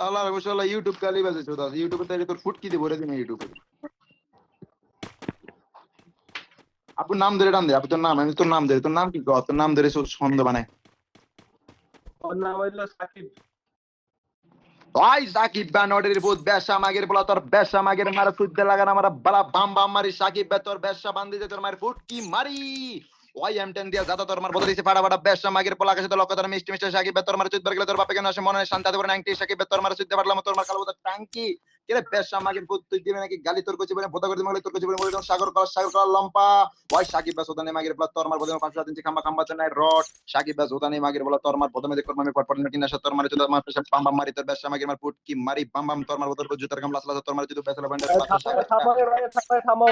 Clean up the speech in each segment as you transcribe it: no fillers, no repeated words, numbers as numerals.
আল্লাহ রসুল্লাহ ইউটিউব গালি বাজে চোদা ইউটিউবে তাই তোর ফুটকি দিয়ে ভরে দিন ইউটিউবে আপু নাম ধরে টান দে আপু তোর নাম আমি তোর নাম ধরে তোর নাম কি তোর নাম ধরে ছন্দ বানায় ওর নাম হইলো সাকিব ভাই সাকিব বান অর্ডারের বহুত বেশা মাগের বলা তোর বেশা মাগের মারা সুদ্দে লাগান আমার বালা বাম বাম মারি সাকিব বে তোর বেশা বান্ধি দে তোর মায়ের ফুটকি মারি ওই এম10 দিয়া যাতা তোর মার বদলিছে ফাড়া ফাড়া বেশা মাগের পোলা কাছে তো লক্ষ তোর মিষ্টি মিষ্টি সাকিব বে তোর মার চুদ গেলে তোর বাপে কেন আসে মনে শান্তি দেবর নাংটি সাকিব বে তোর মার চুদ পারলাম তোর মার কালো টাঙ্কি কেরে বেশা মাগের ভূত তুই দিবে নাকি গালি তোর কইছে বলে ভোতা করে দিবে তোর কইছে বলে বলে সাগর কলা লম্পা ওই সাকিব বে সোদানে মাগের বলা তোর মার বদলে 5 ইঞ্চি খাম্বা খাম্বা নাই রড সাকিব বে সোদানে মাগের বলা তোর মার প্রথমে দেখো আমি পটপট কিনা তোর মার চুদ মার পেশা বাম বাম মারি তোর বেশা মাগের মার ফুটকি মারি বাম বাম তোর মার বদল জুতার গামলা আসলা তোর মার চুদ বেশা বান্ডার থামো রে ভাই থামো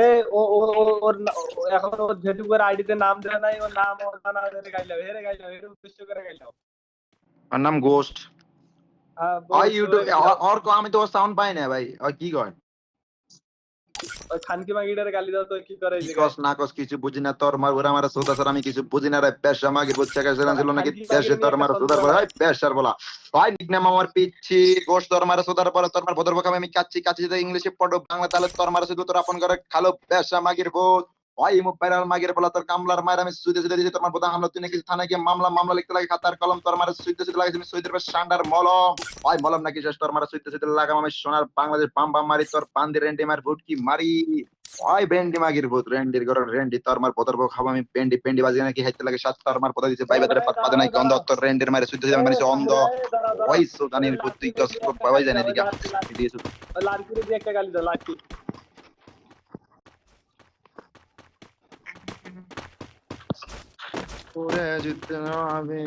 এই ও এখন ওর ফেসবুকের আইডিতে নাম দেয় নাই ওর নাম ওর জানা গাইলাও এর উদ্দেশ্য করে গাইলাও আর নাম গোস্ট হ্যাঁ ওই ইউটিউব और को আমি তো সাউন্ড পাই না ভাই ওই কি কয় ওই খানকি মাগিটারে গালি দাও তো কি করে এই কস না কস কিছু বুঝি না তোর মার ওরা আমার সোদা স্যার আমি কিছু বুঝি না রে পেশা মাগি বুঝছে কাছে ছিল নাকি দেশে তোর মার সোদার বলা ভাই পেশার বলা ভাই নিকনেম আমার পিচ্ছি গোস্ট তোর মার সোদার পরে তোর মার ভদ্র বকা আমি কাচ্চি কাচ্চি তো ইংলিশে পড়ো বাংলা তাহলে তোর মার শুধু তোর আপন করে খালো পেশা মাগির ভূত ওই মোবাইল মাগির বলা তোর কামলার মায়ের আমি সুদে সুদে দিয়েছি তোমার বোধা হামলা তুই নাকি থানায় গিয়ে মামলা লিখতে লাগে খাতার কলম তোর মার সুদে সুদে লাগাইছি আমি সুদের পর সান্ডার মলম ওই মলম নাকি শেষ তোর মার সুদে সুদে লাগাম আমি সোনার বাংলাদেশ বাম বাম মারি তোর বান্দি রেন্ডি মার ভুটকি মারি ওই বেন্ডি মাগির ভূত রেন্ডির ঘর রেন্ডি তোর মার পদর বক খাবো আমি পেন্ডি পেন্ডি বাজি নাকি হাইতে লাগে সাত তোর মার পদা দিছে বাইবে ধরে পাত পাদে নাই অন্ধ তোর রেন্ডির মারে সুদে সুদে মানে অন্ধ ওই সুদানির ভূত তুই কস পাওয়াই যায় না দিকে দিয়েছ লাড়কিরে দিয়ে একটা গালি দাও লাড়কি ওরে জিততে না হবে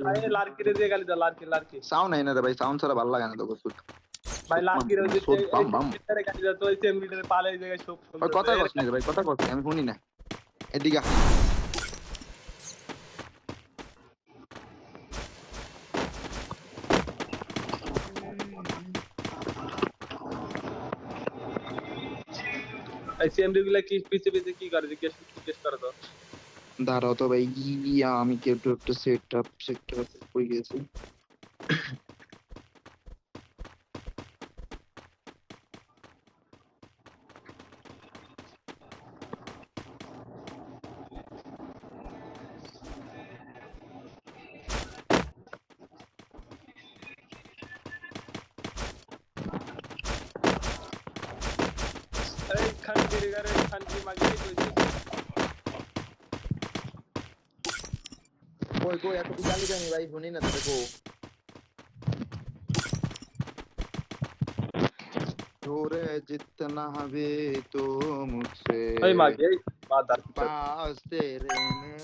ভাই লাড়কিরে দিয়ে গালি দাও লাড়কি সাউন্ড নাই না রে ভাই সাউন্ড ছাড়া ভালো লাগে না তো বস্তু ভাই লাড়কিরে দিয়ে বাম বাম গালি দাও তো ওই চেমড়িটারে পালে এই জায়গায় সব ওই কথা কস না ভাই কথা কস আমি শুনি না এদিকে এই চেমড়ি গুলা কি পিছে পিছে কি করে জিজ্ঞেস করো তো দাঁড়াও তো ভাই আমি কি একটু সেট আপ হয়ে গেছি এই খানকিরে গারে খানকি মাগি কইছে কই এত গালি জানি ভাই শুনি না তো দেখো তোরে जितना হবে তো মুঝसे এই মাগি এই বাদার पास तेरे में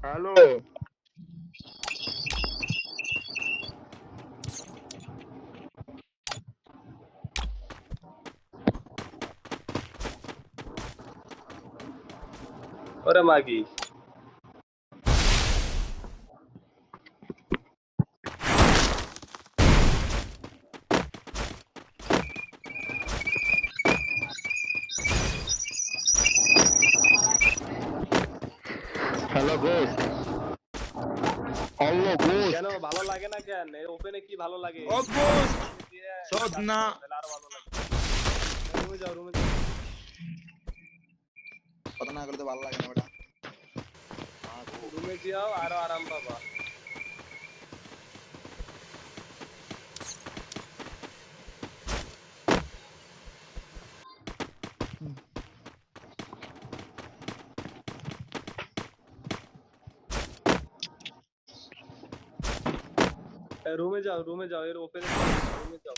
हेलो ওরে মাগি हेलो गोस्ट हेलो गोस्ट কেন ভালো লাগে না কেন এই ওপেনে কি ভালো লাগে ও গোস্ট শোধ না আর ভালো লাগে রুমে যাও কথা না করলে তো ভালো লাগে না ওটা রুমে যাও আরো আরাম পাবা রুমে যাও এর ওপেনে রুমে যাও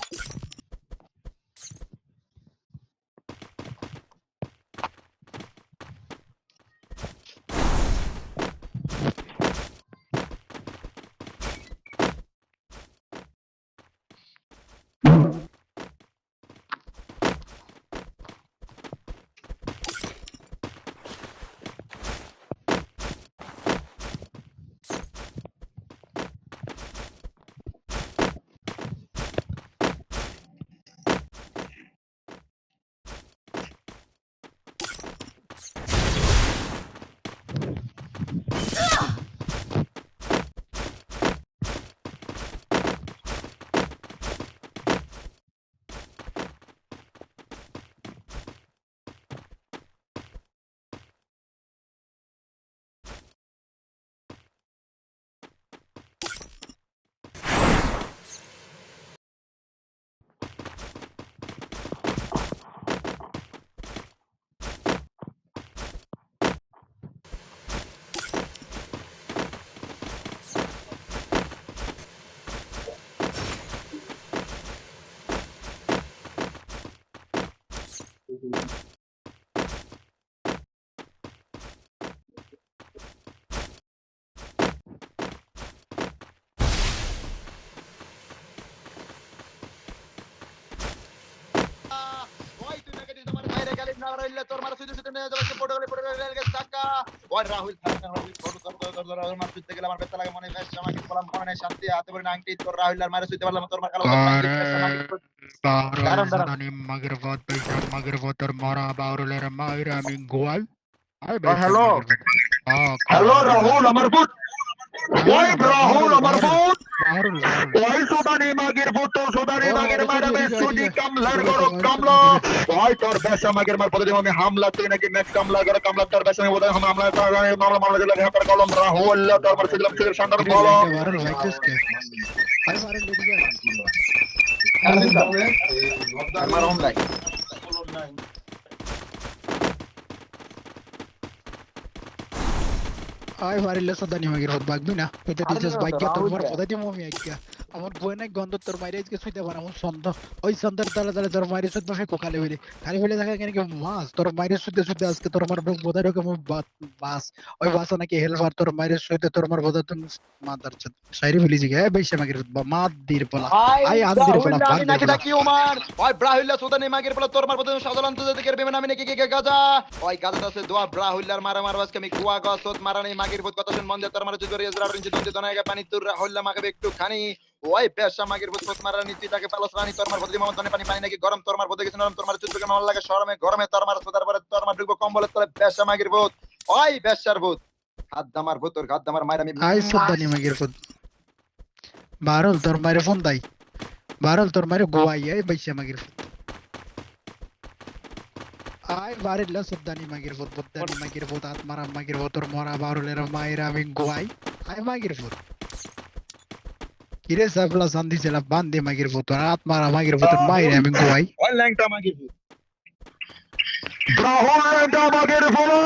নিকনা রাইলে তোর মার সুইতে সুইতে নিয়ে যাচ্ছে পড়ে গেছে টাকা ওই রাহুল রাহুল মার সুইতে গেলে আমার ব্যথা লাগে মনে বেশ আমাকে বললাম মনে নাই শান্তি হাতে পড়ে নাংটি তোর রাহুল আর মার সুইতে পারলাম তোর মার কালো নাংটি বেশ আমাকে দাঁড়ান দাঁড়ান হ্যালো হ্যালো রাহুল আমার বুট ওই রাহুল আমার বুট ওই সুদানি মাগের বুট সুদানি মাগের মারাবে সুদি কামলার গরম কামলা ওই তোর বেশ আমাকে মার পদে আমি হামলা তুই নাকি নেক্সট কামলা করে কামলা তোর বেশ আমি বলে হামলা তার মামলা দিলে হাতের কলম রাহুল তোর মার সুদিলাম সুদের শান্ডার বলো আমার online Ay, varilla sadani magir hot bagbi na. Eta teachers bagya tomar podati momi agya. Amon boyna gondo tor maire ke soite bana mon sondo. Oi sondar dala dala tor maire soite fe kokale bele. Kali bele দেখা কেন কি মাস তোর মাইরে সুতে সুতে আজকে তোর আমার বোধার রকম বাস ওই বাস নাকি হেলবার তোর মাইরে সুতে তোর আমার বোধা তুমি মাদার চত শায়রি বলি জিগে বেশে মাগির মাদ দির বলা আই আদ দির বলা আমি নাকি ডাকি ওমান ওই ব্রাহুল্লা সুদানি মাগের বলা তোর মার বোধ সাধারণ তো যেতে করবে আমি নাকি কে গাজা ওই গাজা আছে দোয়া ব্রাহুল্লার মারা মার আজকে আমি কুয়া গছত মারা নেই মাগের বোধ কথা শুন মন দে তোর মার জুরি ইজরা রিঞ্জি দন্তে দনায়গা পানি তুর রাহুল্লা মাগে একটু খানি ওই পেশা মাগের বোধ মারা নীতি তাকে পালস রানী তোর মার বোধ মন দনে পানি পানি নাকি গরম তোর মার বোধ গেছে নরম তোর মার চুতকে মাল লাগে শরমে গরমে তোর মার সুদার পরে তোর মার ঢুকবো কম্বলে তোর পেশা মাগের বোধ ওই পেশার বোধ হাত দামার বোধ তোর হাত দামার মায়ের আমি I sadani magir hot barol তোর মাইরে ফোন দাই barol তোর মাইরে গোয়াই আই বেশে magir Ay, varilla sadani magir hot bodani magir hot atmara magir hot তোর মরা barolera মাইরা আমি গোয়াই I magir hot Kire sabla sandi sela bande magir hot atmara magir hot মাইরা আমি গোয়াই ওই ল্যাংটা মাগের বোধ রাহুল ল্যাংটা মাগের বলো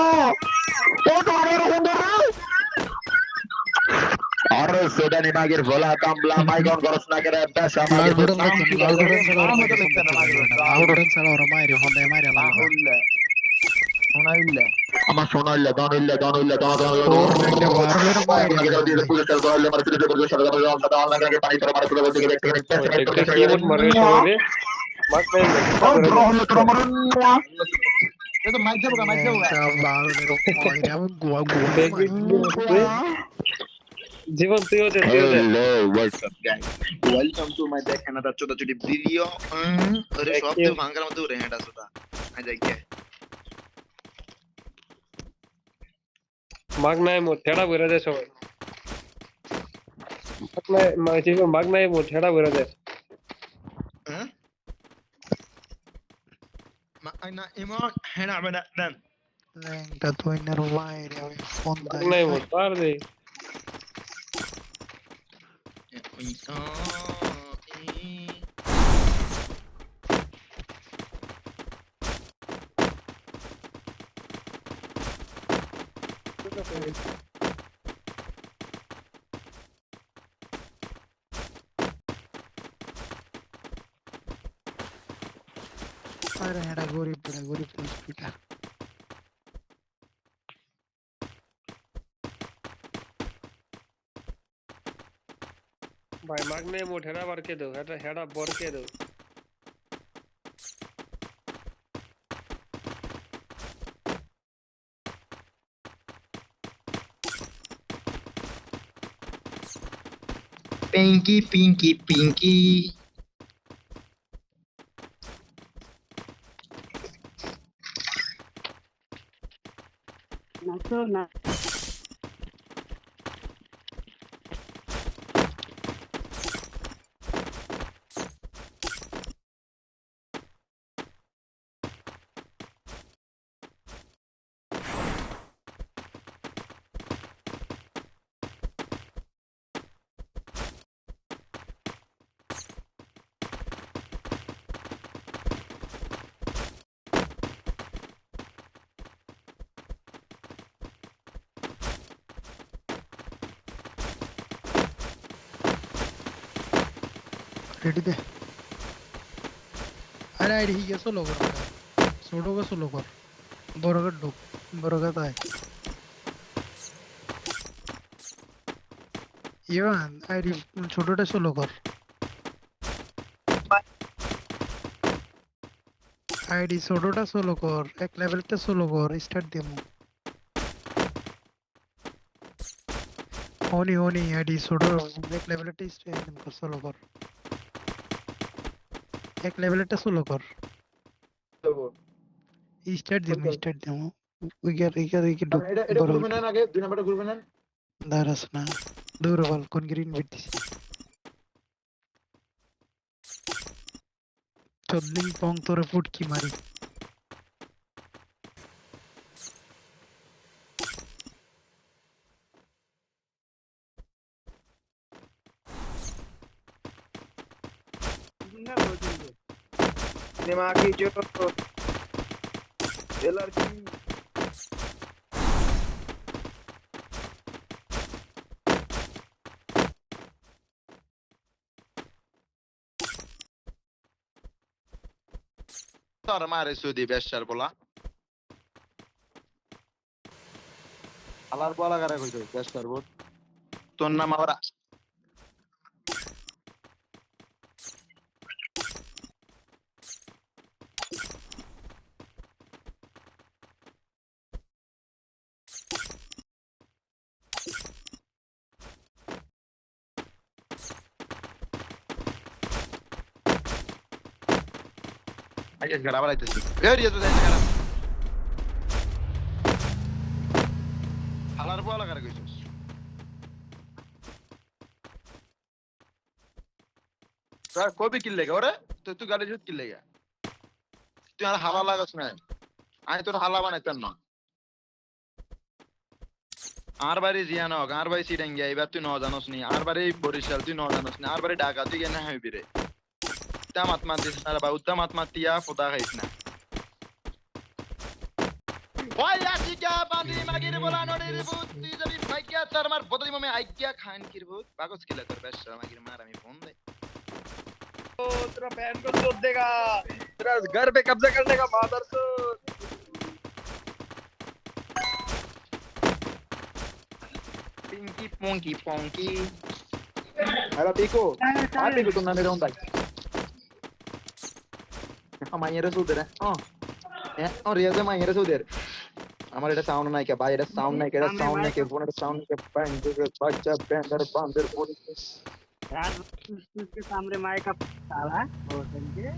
ও তোর সুন্দর আরে সুদানি মাগের বলা কামলা মাইগন করস না করে পেশা মাগের বোধ লাউডন সালা ওর মাইরে ফোন দেয় মাইরা লাগা আমার সোনাইল্লা গানিল্লা গানিল্লা ওর একটা বারলের একটা কিবোর্ড মারে সবাই মাছ নাই জীবন তুইও দে Hello, what's up guys? Welcome to my back another choda-choti video. अरे शॉप पे भांगर मत हो रहे हैं डासुदा आ जाइए মাগ নাই মোর ঠেড়া বইরা দে সবাই মাগ নাই মোর ঠেড়া বইরা দে हैं ما انا امار هنا بنا دم ল্যাংটা তুই না মাইরে আমি ফোন মাগ দেয় নাই মোর পার দে আরে এটা গরিব পিটা ভাই মাগ নাই মোর ঠেড়া বার কে দাও এটা হেড়া বর কে দাও पिंकी पिंकी पिंकी রেডি দে আরে আইডি হিগে সোলো কর ছোটকে সোলো কর বড়কে ঢুক বড়কে তাই ইভান আইডি ছোটটা সোলো কর আইডি সোডোটা সোলো কর, এক লেভেলটা সোলো কর, স্টার্ট দেমু। হনি আইডি সোডো এক লেভেলটা স্টার্ট কর, সোলো কর, এক লেভেলটা সোলো কর, স্টার্ট দেমু। উইকে ঢুক এটা বড় গ্রুপে নেন আগে, 2 নাম্বারটা গ্রুপে নেন। দাঁড়াস না, দৌড় কোন গ্রিন বিটছি চোদ্দিন পং তোরে ফুটকি মারি। दिमागी जो एलर्जी তোর মারে সুদি বেশার বলা আলার বলা কারে কইতো বেশার বল তোর নাম আবার আগে খারাপ আইতেছি এরিয়া তো জানি খারাপ আলার বলা কারে কইছিস তোর কবি কি লাগে ওরে তুই গাড়ি জুত কি লাগে তুই আর হালা লাগাস না আমি তোর হালা বানাইতাম না আর বাড়ি জিয়ান হোক আর বাড়ি সিডাঙ্গিয়া এবার তুই ন জানোস নি আর বাড়ি বরিশাল তুই ন জানোস না আর বাড়ি ঢাকা তুই কেন হইবি রে উত্তাম আত্মাতিস না বা উত্তাম আত্মাতিয়া ফোদা খাইস না ওই আটিকা বাঁধি মাগির বলা নড়ির ভূত তুই যদি ভাগ্যা তার মার বদলি মমে আইজ্ঞা খান কির ভূত বাগস কিলা তোর বেশা মাগির মার আমি ফোন দে तेरा बहन को चोद देगा तेरा घर पे कब्जा करने का मादर तो পিঙ্কি পঙ্কি পঙ্কি আরে পিকো আর পিকো তোর নামে রং দাই মাইয়ের সুদের হ্যাঁ ও রিয়াজে মাইয়ের সুদের আমার এটা সাউন্ড নাই কে ভাই এটা সাউন্ড নাই কে এটা সাউন্ড নাই কে ফোনের সাউন্ড কে ব্যান্ড কে বাচ্চা ব্যান্ডার বান্দের ফোন यार उसके सामने माइक का साला हो समझे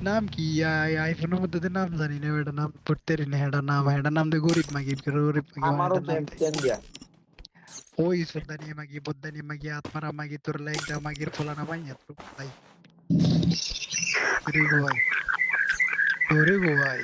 নাম কি আইফোনের মধ্যে তো নাম জানি না, এটা নাম পড়তে রি না, এটা নাম দে গরিব মাগি আমারও সেম দিয়া ওই সদানি মাগি বদানি মাগি আত্মারা মাগি তোর লাইকটা মাগির ফলানা মাইয়া তোর ভাই রে গো ভাই ওরে গো ভাই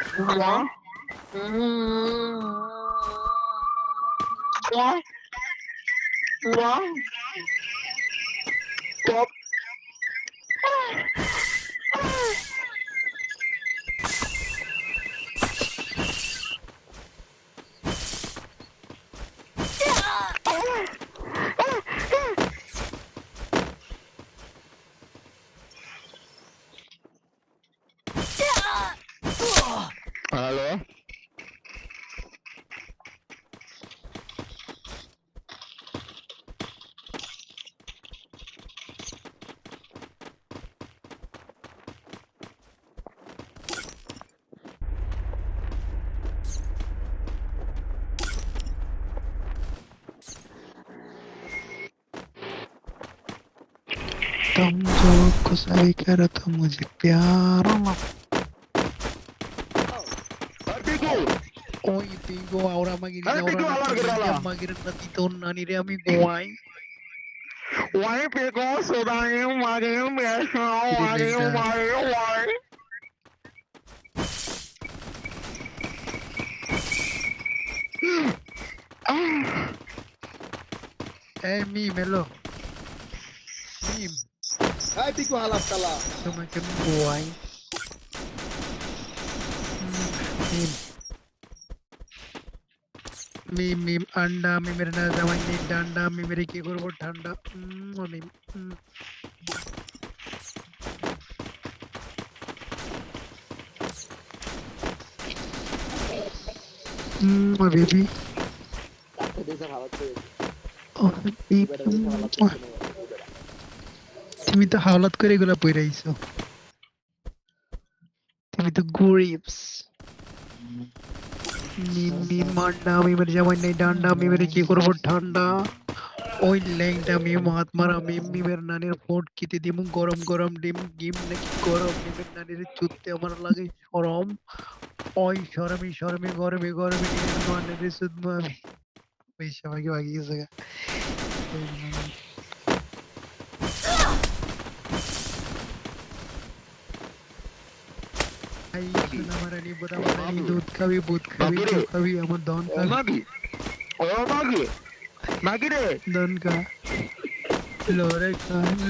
হ্যালো तुम जो कुछ भी करो तो मुझे प्यार ना ওই পিগো আওরা মাগির মাগির নাতি তোর নানি রে আমি গোয়াই ওই পিগো সোদানি মাগির মেশা ওয়াই এই মেলো মিম এই পিকো হালাত কালা তোমাকে আমি গোয়াই মিম মিম अंडा में मेरे ना जवानी डांडा में मेरे की करबो ঠান্ডা মিম बेबी তুমি তো হাওলাত করে এগুলা পইরাইছো। তুমি তো গরিবস। মিমি মান্ডা মিমের জামাই নাই ডান্ডা মিমের কি করবো ঠান্ডা। ওই ল্যাংটা মিম হাত মারা মিম মিমের নানির ফোট কিতে দিমু গরম গরম ডিম গিম নাকি গরম মিমের নানির চুততে আমার লাগে সরম। ওই শরমি শরমি গরমে গরমে নিমের নানির চুতমু আমি। ওই সবাইকে বাগিয়ে গেছে গা। আই সোনা মারানি বোদা মারানি দুধ খাবি বুধ খাবি কেউ খাবি আমার দন খাবি দন का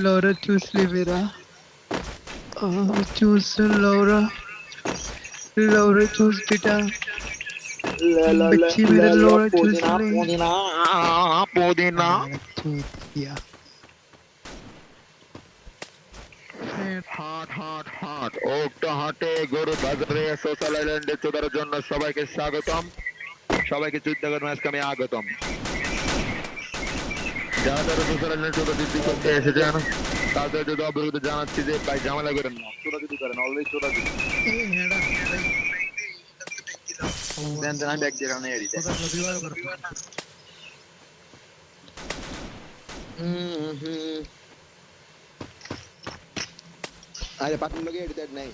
लोरा चूस ले मेरा चूस लोरा लोरा चूस बेटा बच्ची मेरा लोरा चूस ले चूस दिया হাট হাট হাট ওটা হাটে গরু বাজারে সোশ্যাল আইল্যান্ডে চোদার জন্য সবাইকে স্বাগতম, সবাইকে চুদ্দাগর ম্যাচকে আমি আগতম। যারা যারা সোশ্যাল আইল্যান্ডে চোদা দিদি করতে এসেছেন তাদের যদি অবগত জানাচ্ছি যে ভাই ঝামেলা করেন না, চোদা দিদি করেন, অলরেডি চোদা দিদি দেন দেন আমি ব্যাগ দিয়ে কারণে এড়ি দেন। আরে পাটন লগে এড়ি দেন নাই